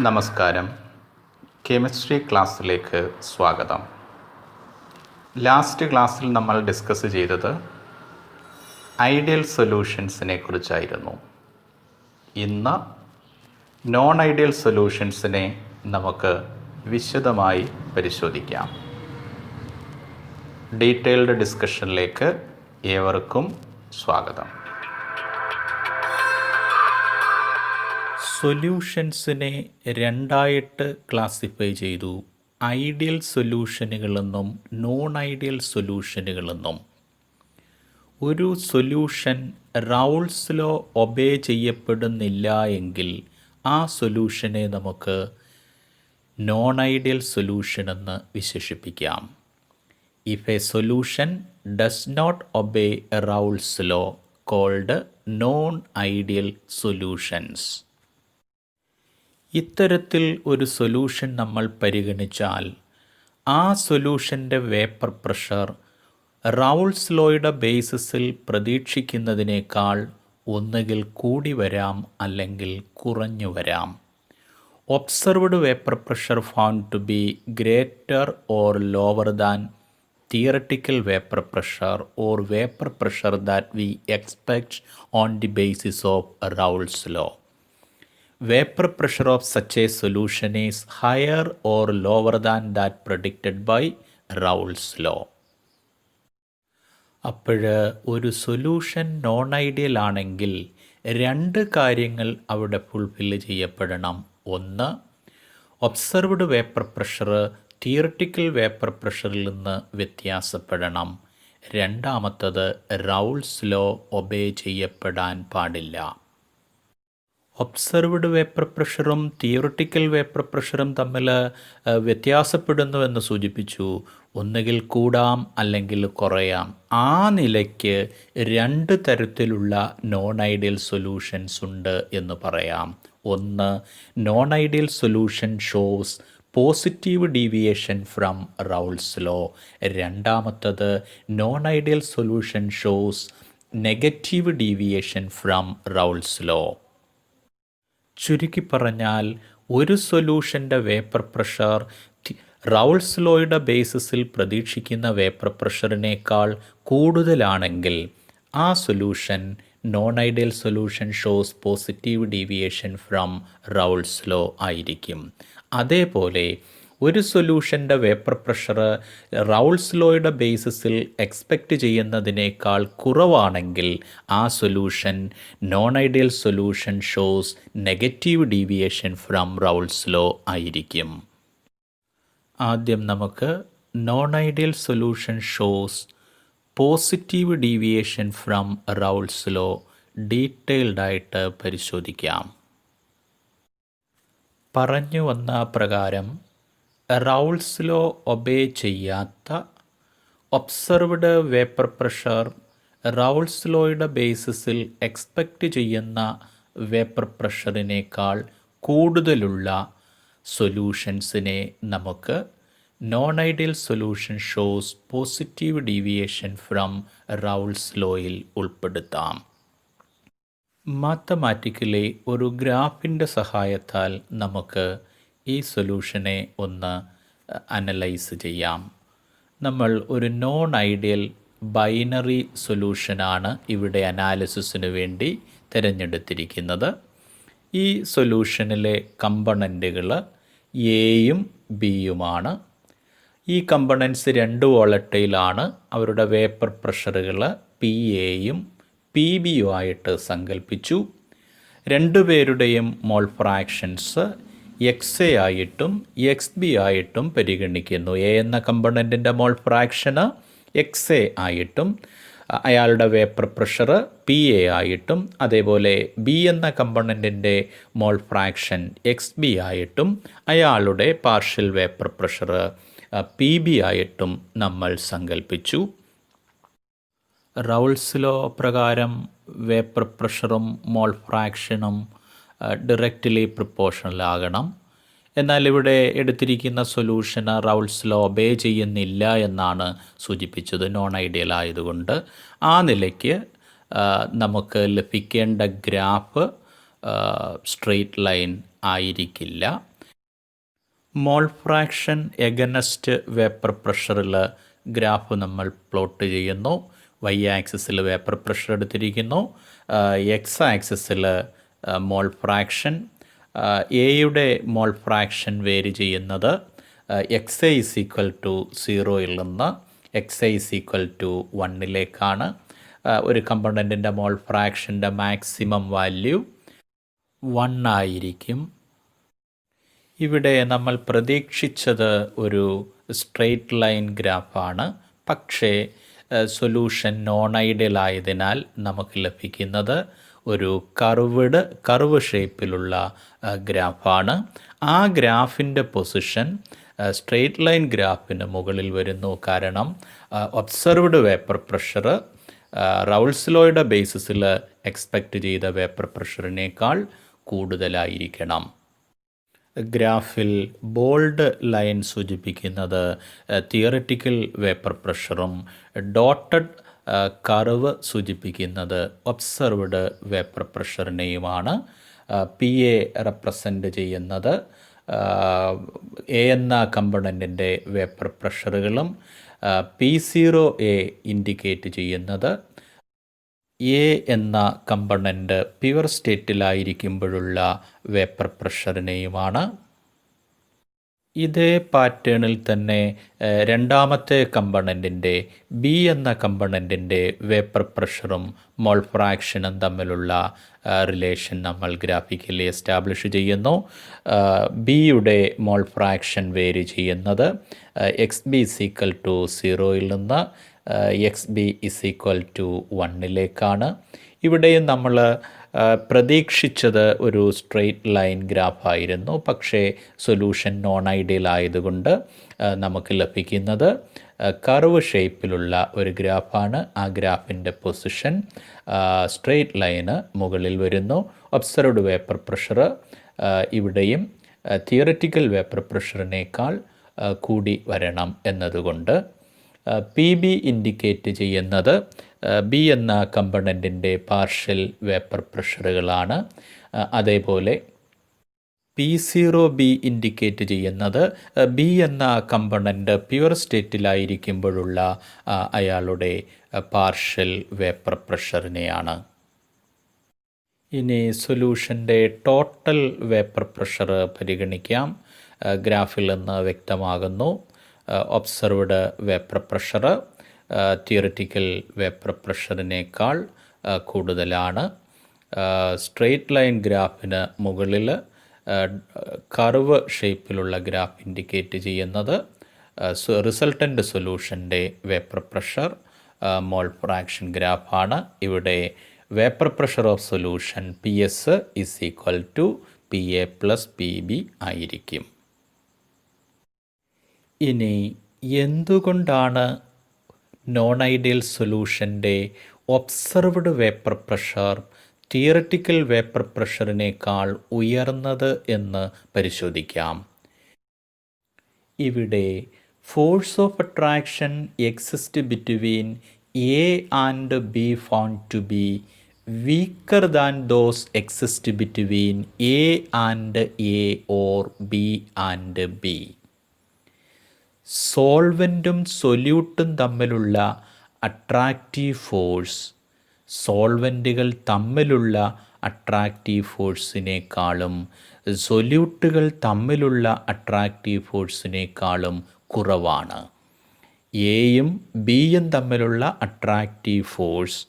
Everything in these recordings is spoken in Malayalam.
നമസ്കാരം. കെമിസ്ട്രി ക്ലാസ്സിലേക്ക് സ്വാഗതം. ലാസ്റ്റ് ക്ലാസ്സിൽ നമ്മൾ ഡിസ്കസ് ചെയ്തത് ഐഡിയൽ സൊല്യൂഷൻസിനെ കുറിച്ചായിരുന്നു. ഇന്ന് നോൺ ഐഡിയൽ സൊല്യൂഷൻസിനെ നമുക്ക് വിശദമായി പരിശോധിക്കാം. ഡീറ്റെയിൽഡ് ഡിസ്കഷനിലേക്ക് ഏവർക്കും സ്വാഗതം. സൊല്യൂഷൻസിനെ രണ്ടായിട്ട് ക്ലാസിഫൈ ചെയ്തു. ഐഡിയൽ സൊല്യൂഷനുകളെന്നും നോൺ ഐഡിയൽ സൊല്യൂഷനുകളെന്നും. ഒരു സൊല്യൂഷൻ റൗൾസ് ലോ ഒബേ ചെയ്യപ്പെടുന്നില്ല എങ്കിൽ ആ സൊല്യൂഷനെ നമുക്ക് നോൺ ഐഡിയൽ സൊല്യൂഷൻ എന്ന് വിശേഷിപ്പിക്കാം. If a solution does not obey Raoult's law called non ideal solutions. ഇത്തരത്തിൽ ഒരു സൊല്യൂഷൻ നമ്മൾ പരിഗണിച്ചാൽ ആ സൊല്യൂഷൻ്റെ വേപ്പർ പ്രഷർ റൗൾസ് ലോയുടെ ബേസിസിൽ പ്രതീക്ഷിക്കുന്നതിനേക്കാൾ ഒന്നുകിൽ കൂടി വരാം അല്ലെങ്കിൽ കുറഞ്ഞു വരാം. Observed vapour pressure found to be greater or lower than theoretical vapour pressure or vapour pressure that we expect on the basis of Raoult's law. Vapor pressure of such a solution is higher or lower than that predicted by Raoult's law. അപ്പോൾ ഒരു സൊല്യൂഷൻ നോൺ ഐഡിയൽ ആണെങ്കിൽ രണ്ട് കാര്യങ്ങൾ അവിടെ ഫുൾഫില്ല് ചെയ്യപ്പെടണം. ഒന്ന്, observed vapour pressure theoretical vapour പ്രഷറിൽ നിന്ന് വ്യത്യാസപ്പെടണം. രണ്ടാമത്തത്, റൗൾസ് ലോ ഒബേ ചെയ്യപ്പെടാൻ പാടില്ല. ഒബ്സർവ്ഡ് വേപ്പർ പ്രഷറും തിയററ്റിക്കൽ വേപ്പർ പ്രഷറും തമ്മിൽ വ്യത്യാസപ്പെടുന്നുവെന്ന് സൂചിപ്പിച്ചു. ഒന്നുകിൽ കൂടാം അല്ലെങ്കിൽ കുറയാം. ആ നിലയ്ക്ക് രണ്ട് തരത്തിലുള്ള നോൺ ഐഡിയൽ സൊല്യൂഷൻസ് ഉണ്ട് എന്ന് പറയാം. ഒന്ന്, non ideal solution shows positive deviation from Raoult's law. രണ്ടാമത്തത്, non ideal solution shows negative deviation from Raoult's law. ചുരുക്കി പറഞ്ഞാൽ ഒരു സൊല്യൂഷൻ്റെ വേപ്പർ പ്രഷർ റൗൾസ് ലോയുടെ ബേസിസിൽ പ്രതീക്ഷിക്കുന്ന വേപ്പർ പ്രഷറിനേക്കാൾ കൂടുതലാണെങ്കിൽ ആ solution non ideal solution shows positive deviation from Raoult's law ആയിരിക്കും. അതേപോലെ ഒരു സൊല്യൂഷൻ്റെ വേപ്പർ പ്രഷർ റൗൾസ് ലോയുടെ ബേസിസിൽ എക്സ്പെക്റ്റ് ചെയ്യുന്നതിനേക്കാൾ കുറവാണെങ്കിൽ ആ solution non ideal solution shows negative deviation from Raoult's law ആയിരിക്കും. ആദ്യം നമുക്ക് non ideal solution shows positive deviation from Raoult's law ഡീറ്റെയിൽഡായിട്ട് പരിശോധിക്കാം. പറഞ്ഞു വന്ന പ്രകാരം റൗൾസ് ലോ ഒബേ ചെയ്യാത്ത ഒബ്സർവ്ഡ് വേപ്പർ പ്രഷർ റൗൾസ് ലോയുടെ ബേസിസിൽ എക്സ്പെക്റ്റ് ചെയ്യുന്ന വേപ്പർ പ്രഷറിനേക്കാൾ കൂടുതലുള്ള സൊല്യൂഷൻസിനെ നമുക്ക് non ideal solution shows positive deviation from Raoult's ലോയിൽ ഉൾപ്പെടുത്താം. മാത്തമാറ്റിക്കലി ഒരു ഗ്രാഫിൻ്റെ സഹായത്താൽ നമുക്ക് ഈ സൊല്യൂഷനെ ഒന്ന് അനലൈസ് ചെയ്യാം. നമ്മൾ ഒരു നോൺ ഐഡിയൽ ബൈനറി സൊല്യൂഷനാണ് ഇവിടെ അനാലിസിസിന് വേണ്ടി തിരഞ്ഞെടുത്തിരിക്കുന്നത്. ഈ സൊല്യൂഷനിലെ കമ്പണൻറ്റുകൾ എയും ബിയുമാണ്. ഈ കമ്പണൻസ് രണ്ട് വോളറ്റൈലാണ്. അവരുടെ വേപ്പർ പ്രഷറുകൾ പി എയും പി ബിയും ആയിട്ട് സങ്കല്പിച്ചു. രണ്ടുപേരുടെയും മോൾ ഫ്രാക്ഷൻസ് എക്സ് എ ആയിട്ടും എക്സ് ബി ആയിട്ടും പരിഗണിക്കുന്നു. എ എന്ന കമ്പണൻറ്റിൻ്റെ മോൾ ഫ്രാക്ഷന് എക്സ് എ ആയിട്ടും അയാളുടെ വേപ്പർ പ്രഷർ പി എ ആയിട്ടും അതേപോലെ ബി എന്ന കമ്പണൻറ്റിൻ്റെ മോൾ ഫ്രാക്ഷൻ എക്സ് ബി ആയിട്ടും അയാളുടെ partial vapour pressure P B ആയിട്ടും നമ്മൾ സങ്കല്പിച്ചു. റൗൾസ് ലോ പ്രകാരം വേപ്പർ പ്രഷറും മോൾ ഫ്രാക്ഷനും ഡയറക്റ്റ്ലി പ്രൊപ്പോർഷണൽ ആകണം. എന്നാൽ ഇവിടെ എടുത്തിരിക്കുന്ന സൊല്യൂഷന് റൗൾസ് ലോ ഒബേ ചെയ്യുന്നില്ല എന്നാണ് സൂചിപ്പിച്ചത്, നോൺ ഐഡിയൽ ആയതുകൊണ്ട്. ആ നിലയ്ക്ക് നമുക്ക് ലഭിക്കേണ്ട ഗ്രാഫ് സ്ട്രെയിറ്റ് ലൈൻ ആയിരിക്കില്ല. മോൾ ഫ്രാക്ഷൻ എഗനസ്റ്റ് വേപ്പർ പ്രഷറിൽ ഗ്രാഫ് നമ്മൾ പ്ലോട്ട് ചെയ്യുന്നു. വൈ ആക്സിസിൽ വേപ്പർ പ്രഷർ എടുത്തിരിക്കുന്നു, എക്സ് ആക്സിസിൽ മോൾ ഫ്രാക്ഷൻ. എയുടെ മോൾ ഫ്രാക്ഷൻ വേരി ചെയ്യുന്നത് x i is equal to 0യിൽ നിന്ന് x i is equal to 1ലേക്കാണ്. ഒരു കമ്പണൻറ്റിൻ്റെ മോൾ ഫ്രാക്ഷൻ്റെ മാക്സിമം വാല്യൂ 1 ആയിരിക്കും. ഇവിടെ നമ്മൾ പ്രതീക്ഷിച്ചത് ഒരു സ്ട്രെയിറ്റ് ലൈൻ ഗ്രാഫാണ്. പക്ഷേ സൊല്യൂഷൻ നോൺ ഐഡിയൽ ആയതിനാൽ നമുക്ക് ലഭിക്കുന്നത് ഒരു കർവ് ഷേപ്പിലുള്ള ഗ്രാഫാണ്. ആ ഗ്രാഫിൻ്റെ പൊസിഷൻ സ്ട്രെയിറ്റ് ലൈൻ ഗ്രാഫിന് മുകളിൽ വരുന്നു. കാരണം ഒബ്സർവ്ഡ് വേപ്പർ പ്രഷർ റൗൾസ് ലോയുടെ ബേസിസിൽ എക്സ്പെക്റ്റ് ചെയ്ത വേപ്പർ പ്രഷറിനേക്കാൾ കൂടുതലായിരിക്കണം. ഗ്രാഫിൽ ബോൾഡ് ലൈൻ സൂചിപ്പിക്കുന്നത് തിയററ്റിക്കൽ വേപ്പർ പ്രഷറും ഡോട്ടഡ് കർവ് സൂചിപ്പിക്കുന്നത് ഒബ്സർവ്ഡ് വേപ്പർ പ്രഷറിനെയുമാണ്. പി എ റെപ്രസെൻ്റ് ചെയ്യുന്നത് എ എന്ന കമ്പണൻറ്റിൻ്റെ വേപ്പർ പ്രഷറുകളും P0A ഇൻഡിക്കേറ്റ് ചെയ്യുന്നത് എ എന്ന കമ്പണൻറ്റ് പ്യുവർ സ്റ്റേറ്റിലായിരിക്കുമ്പോഴുള്ള വേപ്പർ പ്രഷറിനെയുമാണ്. ഇതേ പാറ്റേണിൽ തന്നെ രണ്ടാമത്തെ കമ്പണൻറ്റിൻ്റെ ബി എന്ന കമ്പണൻറ്റിൻ്റെ വേപ്പർ പ്രഷറും മോൾ ഫ്രാക്ഷനും തമ്മിലുള്ള റിലേഷൻ നമ്മൾ ഗ്രാഫിക്കലി എസ്റ്റാബ്ലിഷ് ചെയ്യുന്നു. ബിയുടെ മോൾ ഫ്രാക്ഷൻ വേരി ചെയ്യുന്നത് X B is equal to 0യിൽ നിന്ന് x B is equal to 1ലേക്കാണ്. ഇവിടെയും നമ്മൾ പ്രതീക്ഷിച്ചത് ഒരു സ്ട്രെയിറ്റ് ലൈൻ ഗ്രാഫായിരുന്നു. പക്ഷേ സൊല്യൂഷൻ നോൺ ഐഡിയൽ ആയതുകൊണ്ട് നമുക്ക് ലഭിക്കുന്നത് കർവ് ഷേപ്പിലുള്ള ഒരു ഗ്രാഫാണ്. ആ ഗ്രാഫിൻ്റെ പൊസിഷൻ സ്ട്രെയിറ്റ് ലൈന് മുകളിൽ വരുന്നു. ഒബ്സർവ്ഡ് വേപ്പർ പ്രഷർ ഇവിടെയും തിയററ്റിക്കൽ വേപ്പർ പ്രഷറിനേക്കാൾ കൂടി വരണം എന്നതുകൊണ്ട് പി ബി ഇൻഡിക്കേറ്റ് ചെയ്യുന്നത് ബി എന്ന കമ്പണൻറ്റിൻ്റെ പാർഷ്യൽ വേപ്പർ പ്രഷറുകളാണ്. അതേപോലെ P0B ഇൻഡിക്കേറ്റ് ചെയ്യുന്നത് ബി എന്ന കമ്പണൻറ്റ് പ്യുവർ സ്റ്റേറ്റിലായിരിക്കുമ്പോഴുള്ള അയാളുടെ പാർഷ്യൽ വേപ്പർ പ്രഷറിനെയാണ്. ഇനി സൊല്യൂഷൻ്റെ ടോട്ടൽ വേപ്പർ പ്രഷർ പരിഗണിക്കാം. ഗ്രാഫിൽ നിന്ന് വ്യക്തമാകുന്നു. Observed vapour pressure theoretical vapour പ്രഷറിനേക്കാൾ കൂടുതലാണ്. സ്ട്രെയിറ്റ് ലൈൻ ഗ്രാഫിന് മുകളിൽ കർവ് ഷേപ്പിലുള്ള ഗ്രാഫ് ഇൻഡിക്കേറ്റ് ചെയ്യുന്നത് റിസൾട്ടൻ്റ് സൊല്യൂഷൻ്റെ വേപ്പർ പ്രഷർ മോൾ ഫ്രാക്ഷൻ ഗ്രാഫാണ്. ഇവിടെ vapour pressure of solution PS is equal to PA plus PB ആയിരിക്കും. ഇനി എന്തുകൊണ്ടാണ് നോൺ ഐഡിയൽ സൊല്യൂഷൻ്റെ observed vapour pressure theoretical vapour പ്രഷറിനേക്കാൾ ഉയർന്നത് എന്ന് പരിശോധിക്കാം. ഇവിടെ force of attraction exist between A and B found to be weaker than those exist between A and A or B and B. സോൾവെൻറ്റും സൊല്യൂട്ടും തമ്മിലുള്ള അട്രാക്റ്റീവ് ഫോഴ്സ് സോൾവെൻറ്റുകൾ തമ്മിലുള്ള അട്രാക്റ്റീവ് ഫോഴ്സിനേക്കാളും സൊല്യൂട്ടുകൾ തമ്മിലുള്ള അട്രാക്റ്റീവ് ഫോഴ്സിനേക്കാളും കുറവാണ്. എയും ബിയും തമ്മിലുള്ള അട്രാക്റ്റീവ് ഫോഴ്സ്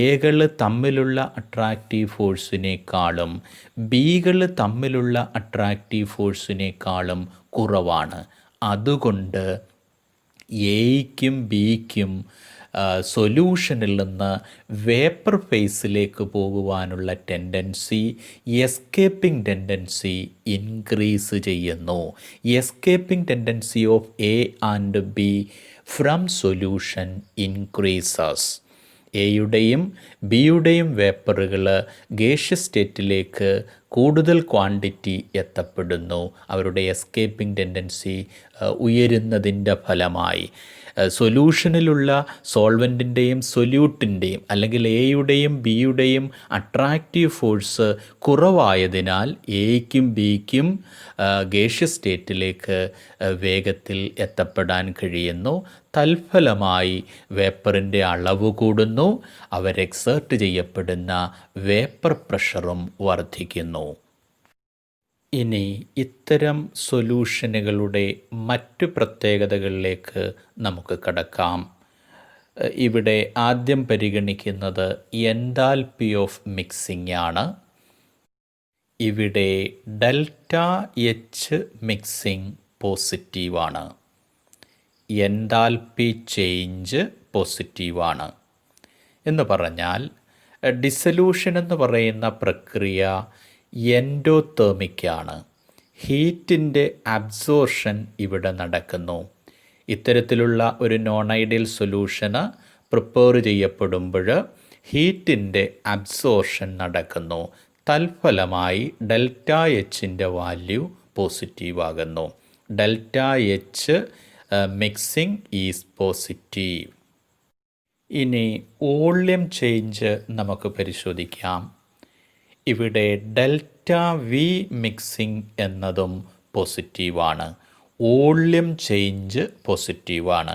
എകൾ തമ്മിലുള്ള അട്രാക്റ്റീവ് ഫോഴ്സിനേക്കാളും ബികൾ തമ്മിലുള്ള അട്രാക്റ്റീവ് ഫോഴ്സിനേക്കാളും കുറവാണ്. അതുകൊണ്ട് എയ്ക്കും ബിക്കും സൊല്യൂഷനിൽ നിന്ന് വേപ്പർ ഫേസിലേക്ക് പോകുവാനുള്ള ടെൻഡൻസി എസ്കേപ്പിംഗ് ടെൻഡൻസി ഇൻക്രീസ് ചെയ്യുന്നു. Escaping tendency of A and B from solution increases. എയുടെയും ബിയുടെയും വേപ്പറുകൾ ഗേഷ്യസ് സ്റ്റേറ്റിലേക്ക് കൂടുതൽ ക്വാണ്ടിറ്റി എത്തപ്പെടുന്നു. അവരുടെ എസ്കേപ്പിംഗ് ടെൻഡൻസി ഉയരുന്നതിൻ്റെ ഫലമായി സൊല്യൂഷനിലുള്ള സോൾവെൻറ്റിൻ്റെയും സൊല്യൂട്ടിൻ്റെയും അല്ലെങ്കിൽ എയുടെയും ബിയുടെയും അട്രാക്റ്റീവ് ഫോഴ്സ് കുറവായതിനാൽ എയ്ക്കും ബിക്കും ഗേഷ്യസ് സ്റ്റേറ്റിലേക്ക് വേഗത്തിൽ എത്തപ്പെടാൻ കഴിയുന്നു. തൽഫലമായി വേപ്പറിൻ്റെ അളവ് കൂടുന്നു, അവർ എക്സേർട്ട് ചെയ്യപ്പെടുന്ന വേപ്പർ പ്രഷറും വർദ്ധിക്കുന്നു. ഇനി ഇത്തരം സൊല്യൂഷനുകളുടെ മറ്റു പ്രത്യേകതകളിലേക്ക് നമുക്ക് കടക്കാം. ഇവിടെ ആദ്യം പരിഗണിക്കുന്നത് എൻതാൽപ്പി ഓഫ് മിക്സിംഗ് ആണ്. ഇവിടെ ഡെൽറ്റ എച്ച് മിക്സിംഗ് പോസിറ്റീവാണ്, എൻതാൽപ്പി ചേഞ്ച് പോസിറ്റീവാണ്. എന്ന് പറഞ്ഞാൽ ഡിസൊല്യൂഷൻ എന്ന് പറയുന്ന പ്രക്രിയ എൻഡോതേർമിക്കാണ്. ഹീറ്റിൻ്റെ അബ്സോർഷൻ ഇവിടെ നടക്കുന്നു. ഇത്തരത്തിലുള്ള ഒരു നോൺ ഐഡിയൽ സൊല്യൂഷന് പ്രിപ്പയർ ചെയ്യപ്പെടുമ്പോൾ ഹീറ്റിൻ്റെ അബ്സോർഷൻ നടക്കുന്നു. തൽഫലമായി ഡെൽറ്റ എച്ചിൻ്റെ വാല്യൂ പോസിറ്റീവാകുന്നു. Delta H mixing is positive. ഇനി വോള്യം ചേഞ്ച് നമുക്ക് പരിശോധിക്കാം. ഇവിടെ ഡെൽറ്റ വി മിക്സിംഗ് എന്നതും പോസിറ്റീവാണ്. വോള്യം ചേഞ്ച് പോസിറ്റീവാണ്.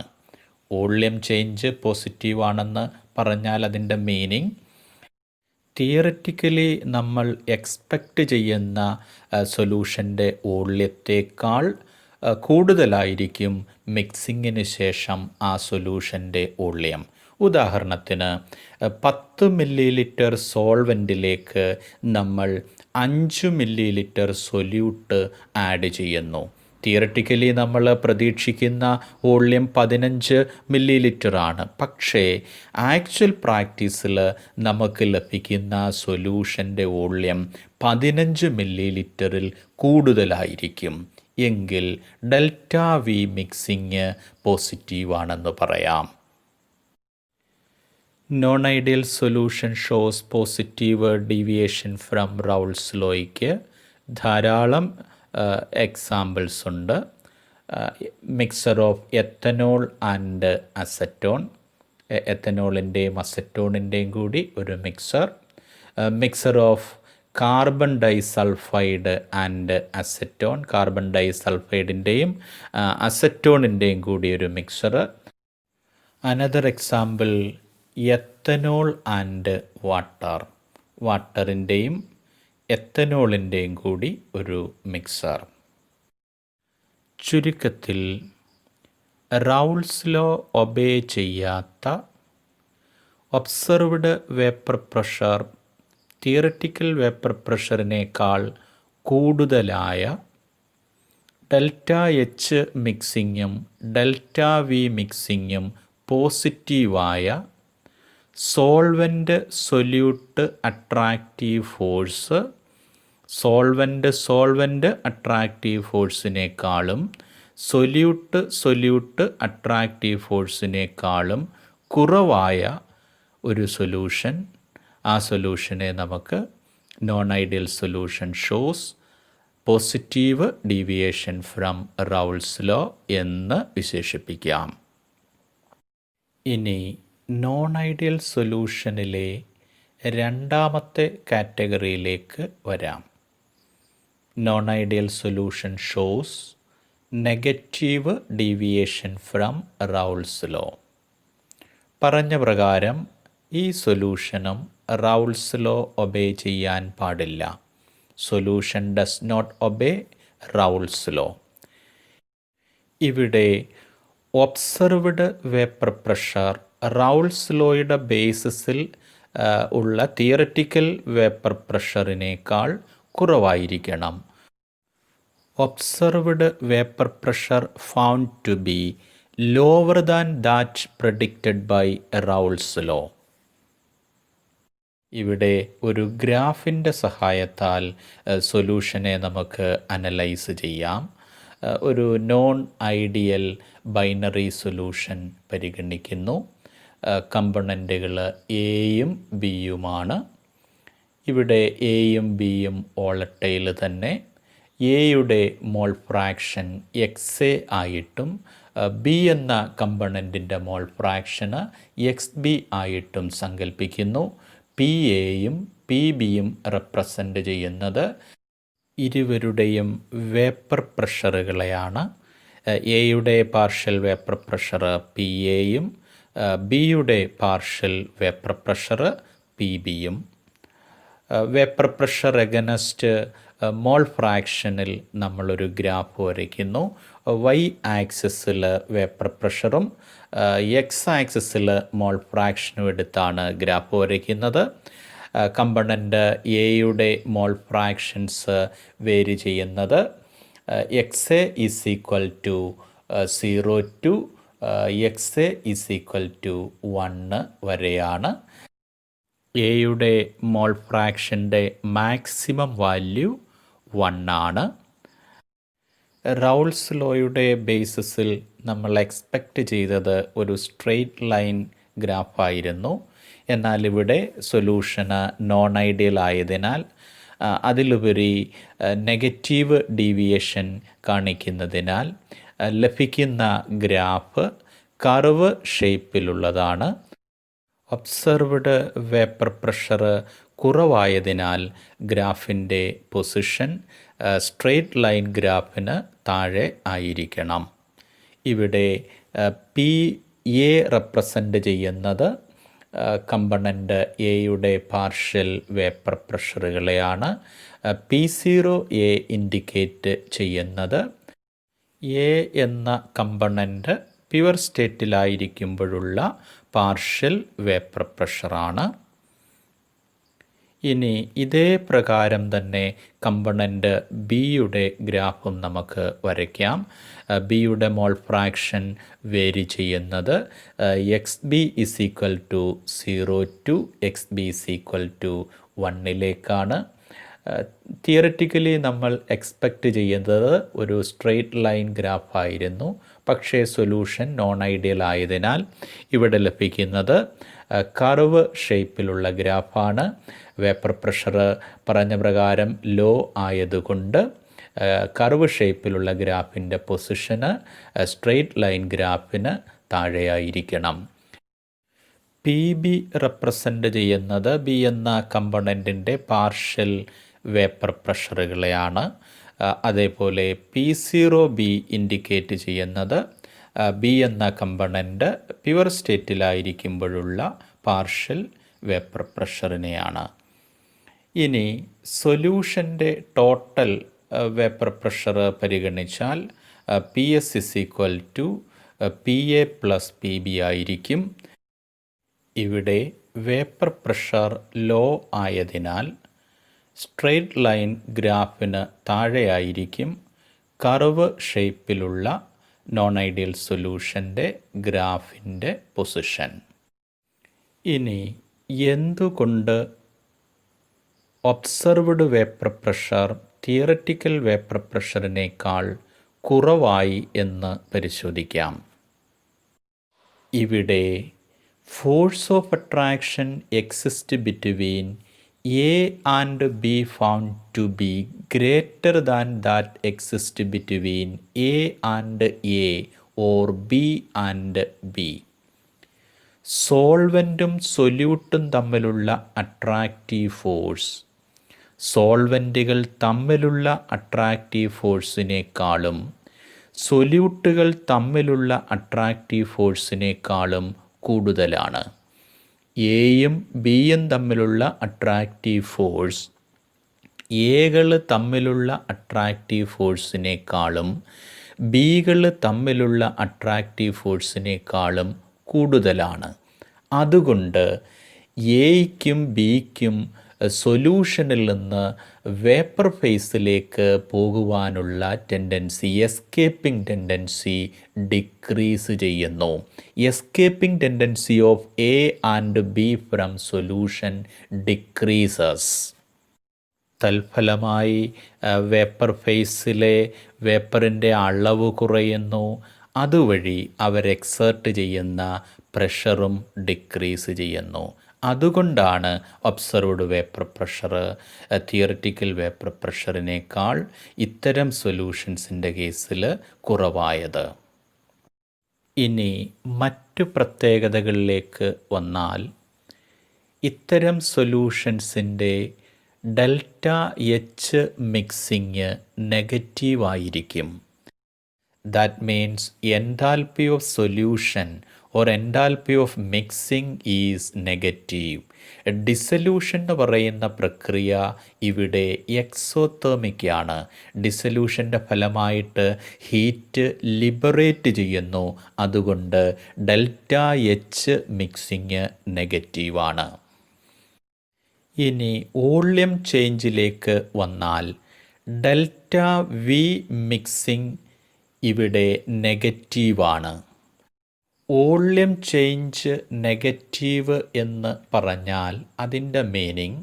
വോള്യം ചേഞ്ച് പോസിറ്റീവാണെന്ന് പറഞ്ഞാൽ അതിൻ്റെ മീനിങ് തിയററ്റിക്കലി നമ്മൾ എക്സ്പെക്റ്റ് ചെയ്യുന്ന സൊല്യൂഷൻ്റെ വോള്യത്തേക്കാൾ കൂടുതലായിരിക്കും മിക്സിങ്ങിന് ശേഷം ആ സൊല്യൂഷൻ്റെ വോള്യം. ഉദാഹരണത്തിന് 10 ml സോൾവെൻറ്റിലേക്ക് നമ്മൾ 5 ml സൊല്യൂട്ട് ആഡ് ചെയ്യുന്നു. തിയററ്റിക്കലി നമ്മൾ പ്രതീക്ഷിക്കുന്ന വോള്യം 15 ml ആണ്. പക്ഷേ ആക്ച്വൽ പ്രാക്ടീസിൽ നമുക്ക് ലഭിക്കുന്ന സൊല്യൂഷൻ്റെ വോള്യം 15 ml കൂടുതലായിരിക്കും. എങ്കിൽ ഡെൽറ്റ വി മിക്സിങ് പോസിറ്റീവാണെന്ന് പറയാം. Non ideal solution shows positive deviation from Raoult's ലോയ്ക്ക് ധാരാളം എക്സാമ്പിൾസ് ഉണ്ട്. Mixture of ethanol and acetone, എത്തനോളിൻ്റെയും അസറ്റോണിൻ്റെയും കൂടി ഒരു mixture. Mixture of carbon disulphide and acetone, carbon ഡൈസൾഫൈഡിൻ്റെയും അസറ്റോണിൻ്റെയും കൂടി ഒരു mixture. Another example ethanol and water, വാട്ടറിൻ്റെയും എത്തനോളിൻ്റെയും കൂടി ഒരു മിക്സർ. ചുരുക്കത്തിൽ റൗൾസ് ലോ ഒബേ ചെയ്യാത്ത observed vapour pressure theoretical vapour പ്രഷറിനേക്കാൾ കൂടുതലായ ഡെൽറ്റ എച്ച് മിക്സിങ്ങും ഡെൽറ്റ വി മിക്സിങ്ങും പോസിറ്റീവായ solvent solute attractive force solvent attractive ഫോഴ്സിനേക്കാളും സൊല്യൂട്ട് അട്രാക്റ്റീവ് ഫോഴ്സിനേക്കാളും കുറവായ ഒരു സൊല്യൂഷൻ, ആ സൊല്യൂഷനെ നമുക്ക് non ideal solution shows positive deviation from Raoult's law എന്ന് വിശേഷിപ്പിക്കാം. ഇനി നോൺ ഐഡിയൽ സൊല്യൂഷനിലെ രണ്ടാമത്തെ കാറ്റഗറിയിലേക്ക് വരാം. Non ideal solution shows negative deviation from Raoult's law. പറഞ്ഞ പ്രകാരം ഈ സൊല്യൂഷനും റൗൾസ് ലോ ഒബേ ചെയ്യാൻ പാടില്ല. Solution does not obey Raoult's law. ഇവിടെ ഒബ്സർവ്ഡ് വേപ്പർ പ്രഷർ റൗൾസ് ലോയുടെ ബേസിസിൽ ഉള്ള തിയററ്റിക്കൽ വേപ്പർ പ്രഷറിനേക്കാൾ കുറവായിരിക്കണം. Observed vapour pressure found to be lower than that predicted by Raoult's law. ഇവിടെ ഒരു ഗ്രാഫിൻ്റെ സഹായത്താൽ സൊല്യൂഷനെ നമുക്ക് അനലൈസ് ചെയ്യാം. ഒരു നോൺ ഐഡിയൽ ബൈനറി സൊല്യൂഷൻ പരിഗണിക്കുന്നു. കമ്പണൻറ്റുകൾ എയും ബിയുമാണ്. ഇവിടെ എയും ബിയും വോളട്ടൈൽ തന്നെ. എയുടെ മോൾ ഫ്രാക്ഷൻ എക്സ് എ ആയിട്ടും ബി എന്ന കമ്പണൻറ്റിൻ്റെ മോൾ ഫ്രാക്ഷന് എക്സ് ബി ആയിട്ടും സങ്കല്പിക്കുന്നു. പി എയും പി ബിയും റെപ്രസെൻ്റ് ചെയ്യുന്നത് ഇരുവരുടെയും വേപ്പർ പ്രഷറുകളെയാണ്. എയുടെ പാർഷ്യൽ വേപ്പർ പ്രഷർ പി എയും ബിയുടെ പാർഷ്യൽ വേപ്പർ പ്രഷർ പി ബിയും. വേപ്പർ പ്രഷർ എഗനസ്റ്റ് മോൾ ഫ്രാക്ഷനിൽ നമ്മളൊരു ഗ്രാഫ് വരയ്ക്കുന്നു. വൈ ആക്സിസിൽ വേപ്പർ പ്രഷറും എക്സ് ആക്സിസിൽ മോൾ ഫ്രാക്ഷനും എടുത്താണ് ഗ്രാഫ് വരയ്ക്കുന്നത്. കമ്പണൻ്റ് എയുടെ മോൾ ഫ്രാക്ഷൻസ് വേരി ചെയ്യുന്നത് X A is equal to 0 to X A is equal to 1 വരെയാണ്. എയുടെ മോൾ ഫ്രാക്ഷൻ്റെ മാക്സിമം വാല്യൂ 1 ആണ്. റൗൾസ് ലോയുടെ ബേസിസിൽ നമ്മൾ എക്സ്പെക്റ്റ് ചെയ്തത് ഒരു സ്ട്രെയിറ്റ് ലൈൻ ഗ്രാഫായിരുന്നു. എന്നാൽ ഇവിടെ സൊല്യൂഷന് നോൺ ഐഡിയൽ ആയതിനാൽ അതിലുപരി നെഗറ്റീവ് ഡീവിയേഷൻ കാണിക്കുന്നതിനാൽ ലഭിക്കുന്ന ഗ്രാഫ് കർവ് ഷേപ്പിലുള്ളതാണ്. ഒബ്സർവ്ഡ് വേപ്പർ പ്രഷർ കുറവായതിനാൽ ഗ്രാഫിൻ്റെ പൊസിഷൻ സ്ട്രെയിറ്റ് ലൈൻ ഗ്രാഫിന് താഴെ ആയിരിക്കണം. ഇവിടെ പി എ റെപ്രസെൻ്റ് ചെയ്യുന്നത് കമ്പണൻ്റ് എയുടെ പാർഷ്യൽ വേപ്പർ പ്രഷറുകളെയാണ്. P0 എ ഇൻഡിക്കേറ്റ് ചെയ്യുന്നത് എ എന്ന കമ്പണൻ്റ് പ്യുവർ സ്റ്റേറ്റിലായിരിക്കുമ്പോഴുള്ള പാർഷ്യൽ വേപ്പർ പ്രഷറാണ്. ഇനി ഇതേ പ്രകാരം തന്നെ കമ്പണൻ്റ് ബിയുടെ ഗ്രാഫും നമുക്ക് വരയ്ക്കാം. ബിയുടെ മോൾ ഫ്രാക്ഷൻ വേരി ചെയ്യുന്നത് X B is equal to 0 to X B is equal to 1 theoretically നമ്മൾ എക്സ്പെക്റ്റ് ചെയ്യുന്നത് ഒരു സ്ട്രെയിറ്റ് ലൈൻ ഗ്രാഫായിരുന്നു. പക്ഷേ സൊല്യൂഷൻ നോൺ ഐഡിയൽ ആയതിനാൽ ഇവിടെ ലഭിക്കുന്നത് കർവ് ഷേപ്പിലുള്ള ഗ്രാഫാണ്. വേപ്പർ പ്രഷർ പറഞ്ഞ പ്രകാരം ലോ ആയതുകൊണ്ട് കർവ് ഷേപ്പിലുള്ള ഗ്രാഫിൻ്റെ പൊസിഷന് സ്ട്രെയിറ്റ് ലൈൻ ഗ്രാഫിന് താഴെയായിരിക്കണം. പി ബി റെപ്രസെൻ്റ് ചെയ്യുന്നത് ബി എന്ന കമ്പണൻറ്റിൻ്റെ പാർഷ്യൽ വേപ്പർ പ്രഷറുകളെയാണ്. അതേപോലെ P0 ബി ഇൻഡിക്കേറ്റ് ചെയ്യുന്നത് ബി എന്ന കമ്പണൻ്റ് പ്യുവർ സ്റ്റേറ്റിലായിരിക്കുമ്പോഴുള്ള പാർഷ്യൽ വേപ്പർ പ്രഷറിനെയാണ്. ഇനി സൊല്യൂഷൻ്റെ ടോട്ടൽ വേപ്പർ പ്രഷർ പരിഗണിച്ചാൽ P S is equal to P A plus P B ആയിരിക്കും. ഇവിടെ വേപ്പർ പ്രഷർ ലോ ആയതിനാൽ സ്ട്രെയിറ്റ് ലൈൻ ഗ്രാഫിന് താഴെയായിരിക്കും കർവ് ഷേപ്പിലുള്ള നോൺ ഐഡിയൽ സൊല്യൂഷൻ്റെ ഗ്രാഫിൻ്റെ പൊസിഷൻ. ഇനി എന്തുകൊണ്ട് observed vapour pressure theoretical vapour പ്രഷറിനേക്കാൾ കുറവായി എന്ന് പരിശോധിക്കാം. ഇവിടെ force of attraction exist between A and B found to be greater than that exist between A and A or B and B. സോൾവെൻറ്റും സൊല്യൂട്ടും തമ്മിലുള്ള അട്രാക്റ്റീവ് ഫോഴ്സ് സോൾവെൻറ്റുകൾ തമ്മിലുള്ള അട്രാക്റ്റീവ് ഫോഴ്സിനേക്കാളും സൊല്യൂട്ടുകൾ തമ്മിലുള്ള അട്രാക്റ്റീവ് ഫോഴ്സിനേക്കാളും കൂടുതലാണ്. എയും ബിയും തമ്മിലുള്ള അട്രാക്റ്റീവ് ഫോഴ്സ് എകൾ തമ്മിലുള്ള അട്രാക്റ്റീവ് ഫോഴ്സിനേക്കാളും ബികൾ തമ്മിലുള്ള അട്രാക്റ്റീവ് ഫോഴ്സിനേക്കാളും കൂടുതലാണ്. അതുകൊണ്ട് എയ്ക്കും ബിക്കും സൊല്യൂഷനിൽ നിന്ന് വേപ്പർ ഫേസിലേക്ക് പോകുവാനുള്ള ടെൻഡൻസി എസ്കേപ്പിംഗ് ടെൻഡൻസി ഡിക്രീസ് ചെയ്യുന്നു. Escaping tendency of A and B from solution decreases. തൽഫലമായി വേപ്പർ ഫേസിലെ വേപ്പറിൻ്റെ അളവ് കുറയുന്നു. അതുവഴി അവർ എക്സേർട്ട് ചെയ്യുന്ന പ്രഷറും ഡിക്രീസ് ചെയ്യുന്നു. അതുകൊണ്ടാണ് observed vapour pressure theoretical vapour പ്രഷറിനേക്കാൾ ഇത്തരം സൊല്യൂഷൻസിൻ്റെ കേസിൽ കുറവായത്. ഇനി മറ്റു പ്രത്യേകതകളിലേക്ക് വന്നാൽ, ഇത്തരം സൊല്യൂഷൻസിൻ്റെ ഡെൽറ്റ എച്ച് മിക്സിങ് നെഗറ്റീവായിരിക്കും. That means enthalpy of solution or enthalpy of mixing is negative. Dissolution എന്ന് പറയുന്ന പ്രക്രിയ ഇവിടെ എക്സോതേർമിക് ആണ്. ഡിസൊല്യൂഷൻ്റെ ഫലമായിട്ട് ഹീറ്റ് ലിബറേറ്റ് ചെയ്യുന്നു. അതുകൊണ്ട് ഡെൽറ്റ എച്ച് മിക്സിങ് നെഗറ്റീവാണ്. ഇനി വോള്യം ചേഞ്ചിലേക്ക് വന്നാൽ, ഡെൽറ്റ വി മിക്സിങ് ഇവിടെ നെഗറ്റീവാണ്. വോള്യം ചേഞ്ച് നെഗറ്റീവ് എന്ന് പറഞ്ഞാൽ അതിൻ്റെ മീനിങ്,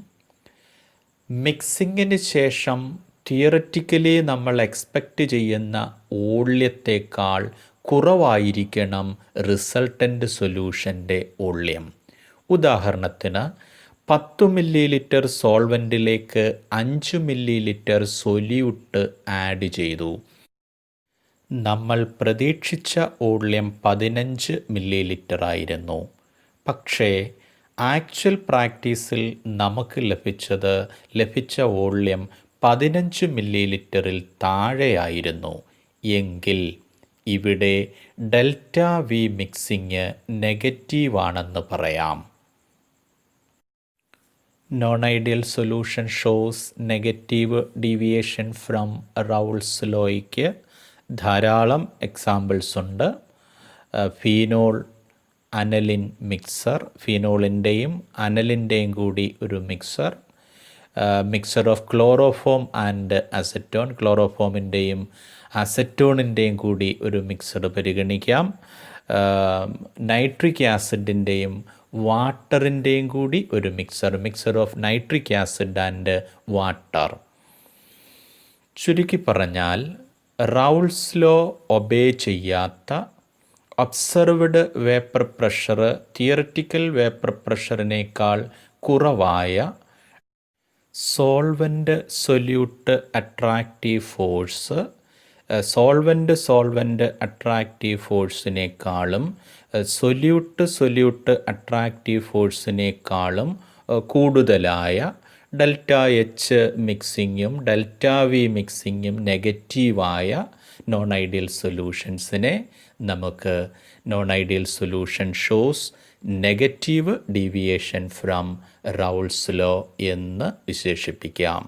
മിക്സിങ്ങിന് ശേഷം തിയററ്റിക്കലി നമ്മൾ എക്സ്പെക്റ്റ് ചെയ്യുന്ന വോള്യത്തേക്കാൾ കുറവായിരിക്കണം റിസൾട്ടൻ്റ് സൊല്യൂഷൻ്റെ വോള്യം. ഉദാഹരണത്തിന് 10 ml സോൾവെൻറ്റിലേക്ക് 5 ml സൊല്യൂട്ട് ആഡ് ചെയ്തു. നമ്മൾ പ്രതീക്ഷിച്ച വോള്യം 15 ml ആയിരുന്നു. പക്ഷേ ആക്ച്വൽ പ്രാക്ടീസിൽ നമുക്ക് ലഭിച്ച വോള്യം 15 ml താഴെയായിരുന്നു. എങ്കിൽ ഇവിടെ ഡെൽറ്റ വി മിക്സിങ് നെഗറ്റീവാണെന്ന് പറയാം. Non-ideal solution shows negative deviation from Raoult's lawയ്ക്ക് ധാരാളം എക്സാമ്പിൾസ് ഉണ്ട്. ഫീനോൾ അനലിൻ മിക്സർ, ഫീനോളിൻ്റെയും അനലിൻ്റെയും കൂടി ഒരു mixture of chloroform and acetone, ക്ലോറോഫോമിൻ്റെയും അസറ്റോണിൻ്റെയും കൂടി ഒരു മിക്സർ പരിഗണിക്കാം. നൈട്രിക് ആസിഡിൻ്റെയും വാട്ടറിൻ്റെയും കൂടി ഒരു mixture of nitric acid and water. ചുരുക്കി പറഞ്ഞാൽ, റൗൾട്ട്സ് ലോ ഒബേ ചെയ്യാത്ത observed vapour pressure theoretical vapour പ്രഷറിനേക്കാൾ കുറവായ solvent solute attractive force solvent attractive ഫോഴ്സിനേക്കാളും സൊല്യൂട്ട് അട്രാക്റ്റീവ് ഫോഴ്സിനേക്കാളും കൂടുതലായ ഡെൽറ്റ എച്ച് മിക്സിങ്ങും ഡെൽറ്റ വി മിക്സിങ്ങും നെഗറ്റീവായ നോൺ ഐഡിയൽ സൊല്യൂഷൻസിനെ നമുക്ക് non ideal solution shows negative deviation from Raoult's law എന്ന് വിശേഷിപ്പിക്കാം.